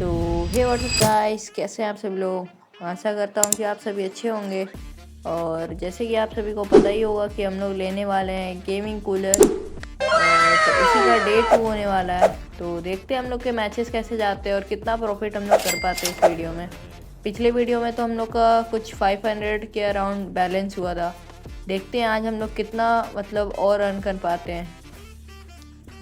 सो हे WhatsApp guys, कैसे हैं आप सब लोग। आशा करता हूँ कि आप सभी अच्छे होंगे। और जैसे कि आप सभी को पता ही होगा कि हम लोग लेने वाले हैं गेमिंग कूलर, और तो उसी का डे 2 होने वाला है। तो देखते हैं हम लोग के मैचेस कैसे जाते हैं और कितना प्रॉफिट हम लोग कर पाते हैं इस वीडियो में। पिछले वीडियो में तो हम लोग का कुछ 500 के अराउंड बैलेंस हुआ था। देखते हैं आज हम लोग कितना मतलब और अर्न कर पाते हैं।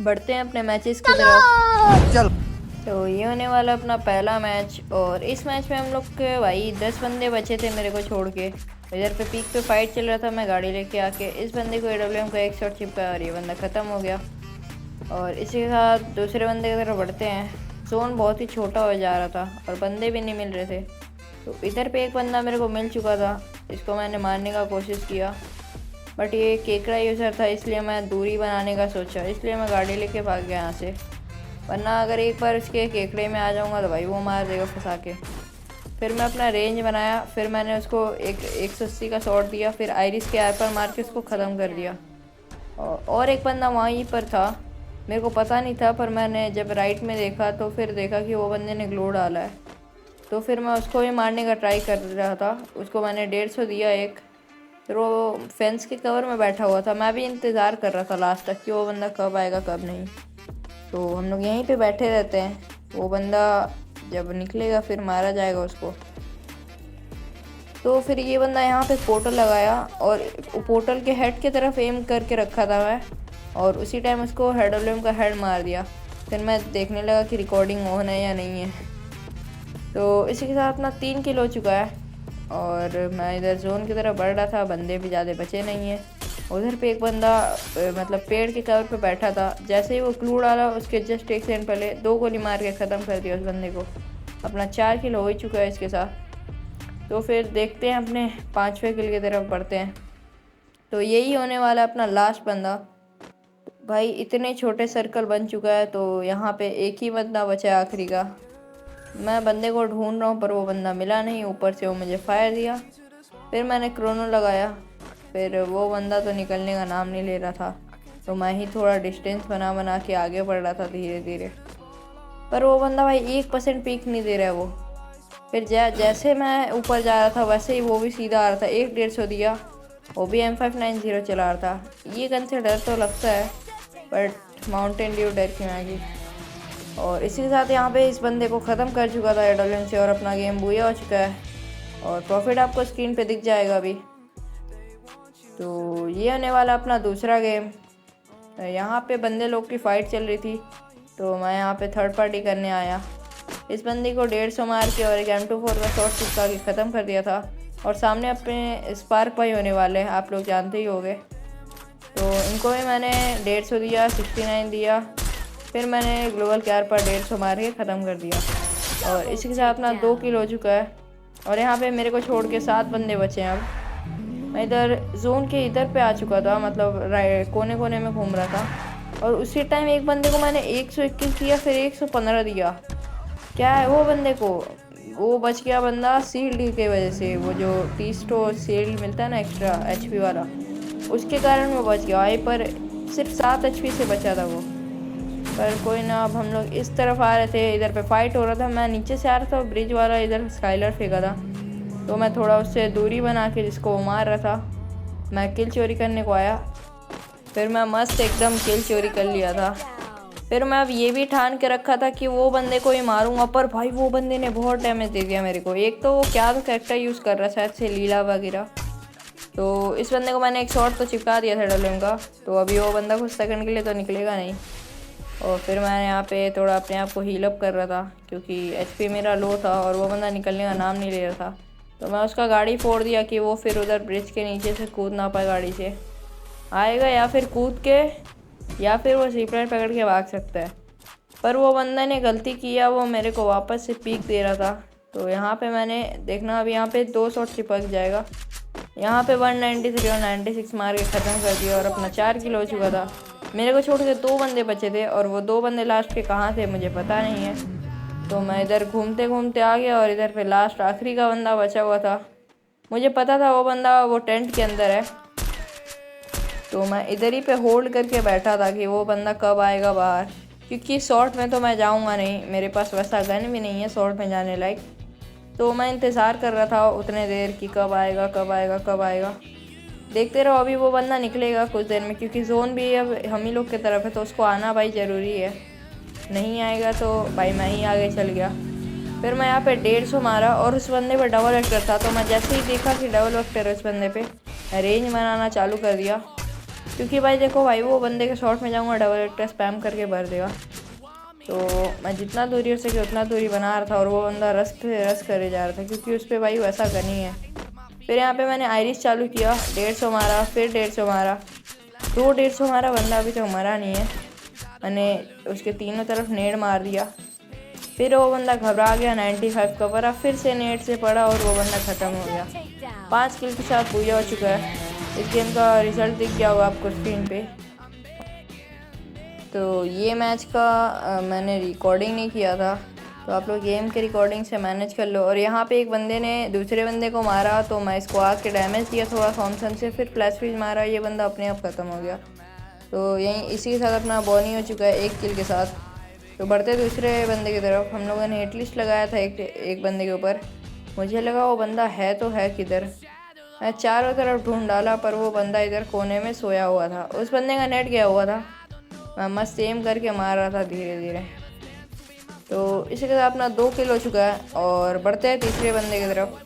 बढ़ते हैं अपने मैचेस की तरफ। चल तो ये होने वाला अपना पहला मैच, और इस मैच में हम लोग के भाई 10 बंदे बचे थे मेरे को छोड़ के। इधर पे पीक पे फाइट चल रहा था, मैं गाड़ी लेके आके इस बंदे को AWM का एक शॉट चिपका और ये बंदा ख़त्म हो गया। और इसी के साथ दूसरे बंदे की तरफ बढ़ते हैं। जोन बहुत ही छोटा हो जा रहा था और बंदे भी नहीं मिल रहे थे। तो इधर पे एक बंदा मेरे को मिल चुका था, इसको मैंने मारने का कोशिश किया, बट ये केकड़ा यूज़र था इसलिए मैं दूरी बनाने का सोचा, इसलिए मैं गाड़ी लेके भाग गया यहाँ से। वरना अगर एक बार इसके केकड़े में आ जाऊँगा तो भाई वो मार देगा फंसा के। फिर मैं अपना रेंज बनाया, फिर मैंने उसको 180 का शॉट दिया, फिर आयरिस के आर पर मार के उसको ख़त्म कर दिया। और एक बंदा वहीं पर था, मेरे को पता नहीं था, पर मैंने जब राइट में देखा तो फिर देखा कि वो बंदे ने ग्लो डाला है। तो फिर मैं उसको भी मारने का ट्राई कर रहा था, उसको मैंने 150 दिया एक। फिर वो फेंस के कवर में बैठा हुआ था, मैं भी इंतज़ार कर रहा था लास्ट तक कि वो बंदा कब आएगा कब नहीं। तो हम लोग यहीं पे बैठे रहते हैं, वो बंदा जब निकलेगा फिर मारा जाएगा उसको। तो फिर ये बंदा यहाँ पे पोर्टल लगाया और पोर्टल के हेड की तरफ एम करके रखा था मैं, और उसी टाइम उसको हेडोलियम का हेड मार दिया। फिर मैं देखने लगा कि रिकॉर्डिंग ऑन है या नहीं है। तो इसी के साथ अपना 3 किल हो चुका है, और मैं इधर जोन की तरफ बढ़ रहा था, बंदे भी ज़्यादा बचे नहीं हैं। उधर पे एक बंदा मतलब पेड़ के कवर पे बैठा था, जैसे ही वो क्लू डाला उसके जस्ट एक सेकंड पहले 2 गोली मार के ख़त्म कर दिया उस बंदे को। अपना 4 किल हो ही चुका है इसके साथ। तो फिर देखते हैं अपने 5वें किल की तरफ बढ़ते हैं। तो यही होने वाला है अपना लास्ट बंदा। भाई इतने छोटे सर्कल बन चुका है, तो यहाँ पे एक ही बंदा बचा है आखिरी का। मैं बंदे को ढूंढ रहा हूँ पर वो बंदा मिला नहीं, ऊपर से वो मुझे फायर दिया। फिर मैंने क्रोनो लगाया, फिर वो बंदा तो निकलने का नाम नहीं ले रहा था, तो मैं ही थोड़ा डिस्टेंस बना बना के आगे बढ़ रहा था धीरे धीरे। पर वो बंदा भाई 1% पीक नहीं दे रहा है वो। फिर जैसे मैं ऊपर जा रहा था वैसे ही वो भी सीधा आ रहा था, 150 दिया, वो भी M590 चला रहा था। ये गन से डर तो लगता है, बट माउंटेन ड्यू डर की मैगी। और इसी के साथ यहाँ पे इस बंदे को ख़त्म कर चुका था एडोलियन से, और अपना गेम बुया हो चुका है। और प्रॉफिट आपको स्क्रीन पे दिख जाएगा अभी। तो ये होने वाला अपना दूसरा गेम। यहाँ पे बंदे लोग की फ़ाइट चल रही थी, तो मैं यहाँ पे थर्ड पार्टी करने आया। इस बंदी को 150 मार के और एक M24 का शॉट चिपका के ख़त्म कर दिया था। और सामने अपने स्पार्क भाई होने वाले हैं, आप लोग जानते ही होंगे। तो इनको भी मैंने 150 दिया, 69 दिया, फिर मैंने ग्लोबल कैर पर 150 मार के ख़त्म कर दिया। और इसी के साथ अपना 2 किल हो चुका है। और यहाँ पे मेरे को छोड़ के 7 बंदे बचे हैं। अब मैं इधर जोन के इधर पे आ चुका था, मतलब कोने कोने में घूम रहा था, और उसी टाइम एक बंदे को मैंने 121 दिया, फिर 115 दिया। क्या है वो बंदे को, वो बच गया बंदा शील्ड की वजह से। वो जो 30 तो शील्ड मिलता है ना एक्स्ट्रा HP वाला, उसके कारण वो बच गया। पर सिर्फ 7 HP से बचा था वो। पर कोई ना, अब हम लोग इस तरफ आ रहे थे, इधर पे फाइट हो रहा था, मैं नीचे से आ रहा था, ब्रिज वाला इधर स्काइलर फेंका था, तो मैं थोड़ा उससे दूरी बना के जिसको वो मार रहा था, मैं किल चोरी करने को आया। फिर मैं मस्त एकदम किल चोरी कर लिया था। फिर मैं अब ये भी ठान के रखा था कि वो बंदे को ही मारूंगा, पर भाई वो बंदे ने बहुत डैमेज दे दिया मेरे को। एक तो वो क्या तो कैरेक्टर यूज़ कर रहा है शायद से लीला वगैरह, तो इस बंदे को मैंने एक शॉट तो चिपका दिया था डलम का। तो अभी वो बंदा कुछ सेकंड के लिए तो निकलेगा नहीं। और फिर मैं यहाँ पे थोड़ा अपने आप को हील अप कर रहा था, क्योंकि HP मेरा लो था और वो बंदा निकलने का नाम नहीं ले रहा था। तो मैं उसका गाड़ी फोड़ दिया कि वो फिर उधर ब्रिज के नीचे से कूद ना पाए, गाड़ी से आएगा या फिर कूद के, या फिर वो सीपलेट पकड़ के भाग सकता है। पर वो बंदा ने गलती किया, वो मेरे को वापस से पीक दे रहा था। तो यहाँ पे मैंने देखना, अभी यहाँ पे 2 शॉट चिपक जाएगा। यहाँ पे 193 और 96 मार के ख़त्म कर दिया, और अपना 4 किल हो चुका था। मेरे को छोड़ के 2 बंदे बचे थे, और वो 2 बंदे लास्ट के कहाँ थे मुझे पता नहीं है। तो मैं इधर घूमते घूमते आ गया, और इधर पे लास्ट आखिरी का बंदा बचा हुआ था। मुझे पता था वो बंदा वो टेंट के अंदर है, तो मैं इधर ही पे होल्ड करके बैठा था कि वो बंदा कब आएगा बाहर। क्योंकि शॉर्ट में तो मैं जाऊंगा नहीं, मेरे पास वैसा गन भी नहीं है शॉर्ट में जाने लायक। तो मैं इंतज़ार कर रहा था उतने देर कि कब आएगा कब आएगा कब आएगा। देखते रहो, अभी वो बंदा निकलेगा कुछ देर में, क्योंकि जोन भी अब हम ही लोग की तरफ है, तो उसको आना भाई ज़रूरी है। नहीं आएगा तो भाई मैं ही आगे चल गया। फिर मैं यहाँ पे 150 मारा और उस बंदे पर डबल वेक्टर था, तो मैं जैसे ही देखा कि डबल वेक्टर है उस बंदे पे, रेंज बनाना चालू कर दिया। क्योंकि भाई देखो भाई, वो बंदे के शॉट में जाऊँगा डबल वेक्टर स्पैम करके भर देगा। तो मैं जितना दूरी हो सके उतना दूरी बना रहा था और वो बंदा रस करे जा रहा था, क्योंकि उस पर भाई वैसा करनी है। फिर यहाँ पे मैंने आयरिस चालू किया, 150 मारा, फिर 150 मारा, 150 मारा, बंदा अभी तक मरा नहीं है। मैंने उसके तीनों तरफ नेड मार दिया। फिर वो बंदा घबरा गया, 95 का पड़ा, फिर से नेट से पड़ा और वो बंदा ख़त्म हो गया। 5 किल के साथ पूजा हो चुका है। इस गेम का रिज़ल्ट दिख गया होगा आपको स्क्रीन पे। तो ये मैच का मैंने रिकॉर्डिंग नहीं किया था, तो आप लोग गेम के रिकॉर्डिंग से मैनेज कर लो। और यहाँ पे एक बंदे ने दूसरे बंदे को मारा, तो मैं इसको आके डैमेज दिया थोड़ा थॉमसन से, फिर फ्लैश फ्रीज मारा, ये बंदा अपने आप ख़त्म हो गया। तो यहीं इसी के साथ अपना बॉनी हो चुका है 1 किल के साथ। तो बढ़ते दूसरे बंदे की तरफ, हम लोगों ने हिट लिस्ट लगाया था एक बंदे के ऊपर। मुझे लगा वो बंदा है तो है किधर, मैं चारों तरफ ढूंढ डाला, पर वो बंदा इधर कोने में सोया हुआ था। उस बंदे का नेट गया हुआ था, मैं मस्त एम करके मार रहा था धीरे धीरे। तो इसी के साथ अपना 2 किल हो चुका है और बढ़ते हैं तीसरे बंदे की तरफ।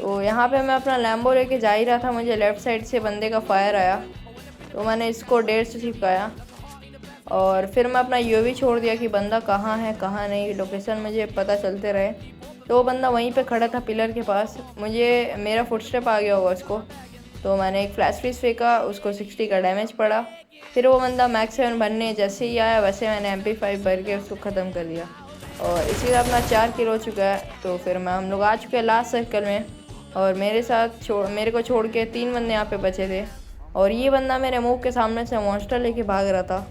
तो यहाँ पे मैं अपना लैम्बो लेके जा ही रहा था, मुझे लेफ़्ट साइड से बंदे का फायर आया, तो मैंने इसको 150 चिपकाया और फिर मैं अपना यूवी छोड़ दिया कि बंदा कहाँ है कहाँ नहीं, लोकेशन मुझे पता चलते रहे। तो वो बंदा वहीं पे खड़ा था पिलर के पास, मुझे मेरा फुटस्टेप आ गया होगा उसको, तो मैंने एक फ्लैश फ्रीज फेंका, उसको 60 का डैमेज पड़ा। फिर वो बंदा मैक्स 7 बनने जैसे ही आया, वैसे मैंने MP5 भर के उसको ख़त्म कर दिया और इसी तरह अपना 4 किल हो चुका है। तो फिर हम लोग आ चुके हैं लास्ट सर्कल में और मेरे को छोड़ के 3 बंदे यहाँ पे बचे थे और ये बंदा मेरे मुंह के सामने से मॉन्स्टर लेके भाग रहा था।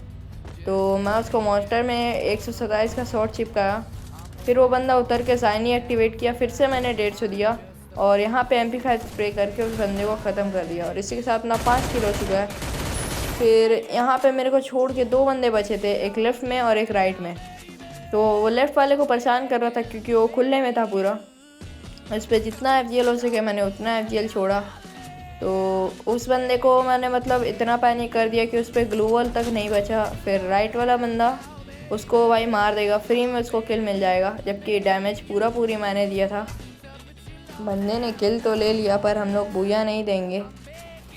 तो मैं उसको मॉन्स्टर में 127 का शॉट चिपकाया, फिर वो बंदा उतर के साइनी एक्टिवेट किया, फिर से मैंने 150 दिया और यहाँ पे MP5 स्प्रे करके उस बंदे को ख़त्म कर दिया और इसी के साथ अपना 5 किल हो चुका है। फिर यहाँ पे मेरे को छोड़ के 2 बंदे बचे थे, एक लेफ़्ट में और एक राइट में। तो वो लेफ़्ट वाले को परेशान कर रहा था क्योंकि वो खुले में था पूरा। इस पर जितना FGL हो सके मैंने उतना FGL छोड़ा। तो उस बंदे को मैंने मतलब इतना पैनिक कर दिया कि उस पर ग्लू वॉल तक नहीं बचा। फिर राइट वाला बंदा उसको भाई मार देगा, फ्री में उसको किल मिल जाएगा, जबकि डैमेज पूरी मैंने दिया था। बंदे ने किल तो ले लिया पर हम लोग बूया नहीं देंगे,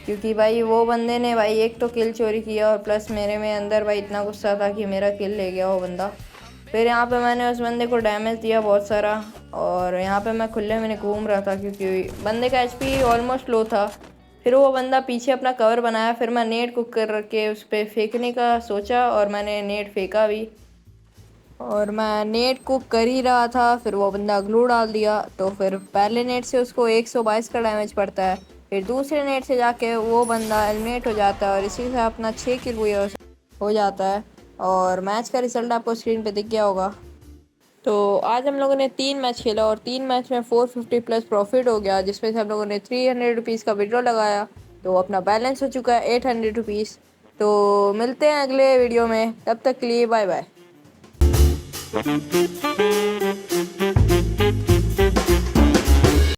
क्योंकि भाई वो बंदे ने भाई एक तो किल चोरी किया और प्लस मेरे में अंदर भाई इतना गुस्सा था कि मेरा किल ले गया वो बंदा। फिर यहाँ पे मैंने उस बंदे को डैमेज दिया बहुत सारा और यहाँ पे मैं खुले में घूम रहा था क्योंकि बंदे का HP ऑलमोस्ट लो था। फिर वो बंदा पीछे अपना कवर बनाया, फिर मैं नेट कुक कर के उस पर फेंकने का सोचा और मैंने नेट फेंका भी और मैं नेट कुक कर ही रहा था। फिर वो बंदा ग्लू डाल दिया, तो फिर पहले नेट से उसको 122 का डैमेज पड़ता है, फिर दूसरे नेट से जाके वो बंदा एलिमिनेट हो जाता है और इसी से अपना 6 किल हो जाता है और मैच का रिजल्ट आपको स्क्रीन पे दिख गया होगा। तो आज हम लोगों ने 3 मैच खेला और 3 मैच में 450 प्लस प्रॉफिट हो गया, जिसमें से हम लोगों ने 300 रुपीज़ का विड्रॉ लगाया, तो अपना बैलेंस हो चुका है 800 रुपीज़। तो मिलते हैं अगले वीडियो में, तब तक के लिए बाय बाय।